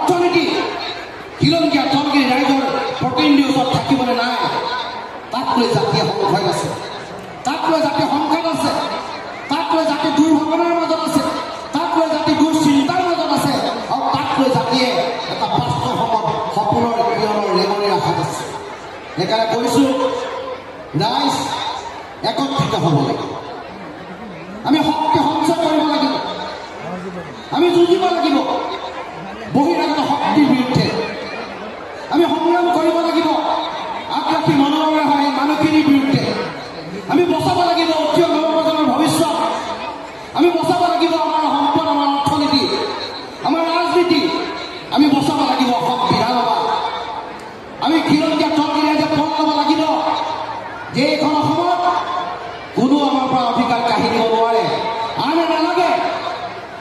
অৰ্থনীতি খিলঞ্জীয়া তলগিৰি ৰাইজৰ প্ৰতিনিধিৰ ওচৰত থাকিবলৈ নাই। তাক লৈ জাতীয় সংঘাত আছে, তাক লৈ জাতীয় সংঘাত আছে, তাক লৈ জাতি দুৰ্ভাৱনাৰ মাজত আছে, তাক লৈ জাতি দুশ্চিন্তাৰ মাজত আছে, আৰু তাক লৈ জাতিয়ে এটা বাস্তৱ সময়ত সপোনৰ কিৰণৰ ৰেঙনিৰ আশাত আছে। সেইকাৰণে কৈছো ৰাইজ একত্ৰিত হ'ব লাগিব, আমি শক্তি সঞ্চয় কৰিব লাগিব, আমি যুঁজিব লাগিব বহিৰাগত শক্তিৰ বিৰুদ্ধে, আমি সংগ্ৰাম কৰিব লাগিব আগ্ৰাসী মনোভাৱেৰে হয় মানুহখিনিৰ বিৰুদ্ধে, আমি বচাব লাগিব উঠি অহা নৱপ্ৰজন্মৰ ভৱিষ্যত, আমি বচাব লাগিব আমাৰ সম্পদ, আমাৰ অৰ্থনীতি, আমাৰ ৰাজনীতি, আমি বচাব লাগিব অসম বিধানসভা, আমি খিলঞ্জীয়া তলগিৰি ৰাইজে পণ ল'ব লাগিব যে এইখন অসমত কোনো আমাৰ পৰা অধিকাৰ কাঢ়ি দিব নোৱাৰে। আনে নালাগে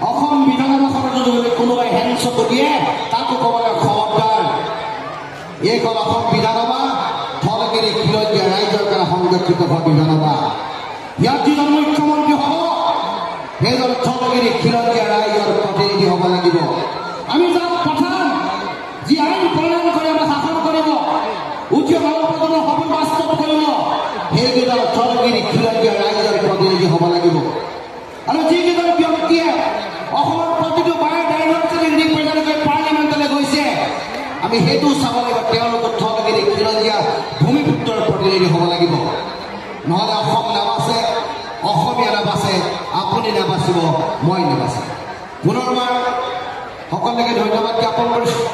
অসম বিধানসভাখনত যদি কোনোবাই হেন চকু দিয়ে তাকো ক'ব লাগে খবৰদাৰ, এইখন অসম বিধানসভা তলগিৰি খিলঞ্জীয়া ৰাইজৰ কাৰণে সংৰক্ষিত হোৱা বিধানসভা। ইয়াত যিজন মুখ্যমন্ত্ৰী হ'ব সেইজন তলগিৰি খিলঞ্জীয়া ৰাইজৰ প্ৰতিনিধি হ'ব লাগিব। আমি যাক পঠাম, যি আইন প্ৰণয়ন কৰি আমাক শাসন কৰিব, উঠি অহা নৱপ্ৰজন্মৰ সপোন বাস্তৱ কৰিব, সেইকেইজন তলগিৰি খিলঞ্জীয়া ৰাইজৰ প্ৰতিনিধি হ'ব লাগিব। আৰু যিকেইজন ব্যক্তিয়ে অসমৰ প্ৰতিটো বাৰ ডাইভাৰ্চিটি ৰিপ্ৰেজেণ্ট পাৰ্লিমেণ্টলৈ গৈছে, আমি সেইটো চাব লাগিব তেওঁলোকৰ তলগিৰি খিলঞ্জীয়া ভূমিপুত্ৰৰ প্ৰতিনিধি হ'ব লাগিব। নহ'লে অসম নাবাচে, অসমীয়া নাবাচে, আপুনি নাবাচিব, মই নাবাচিম। পুনৰবাৰ সকলোকে ধন্যবাদ জ্ঞাপন কৰিছোঁ।